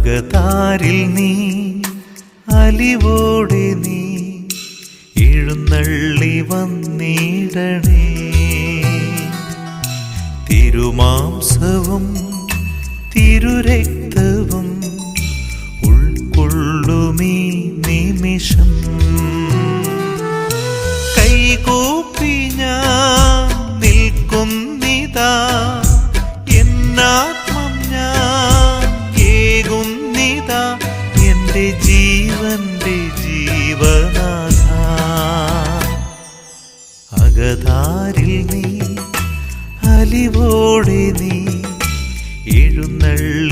അകതാരിൽ നീ അലിവോടെ നീ എഴുന്നള്ളി വന്നിടണേ. തിരുമാംസവും തിരുരക്തവും ഉൾക്കൊള്ളുമീ നിമിഷം കൈകൂപ്പി ഞാൻ നിൽക്കുന്നിതാ. എന്നാത്മം ഞാൻ ഏകുന്നിതാ എൻ്റെ ജീവന്റെ ജീവനാഥ. അകതാരിൽ നീ അലിവോടെ നീ എഴുന്നള്ളി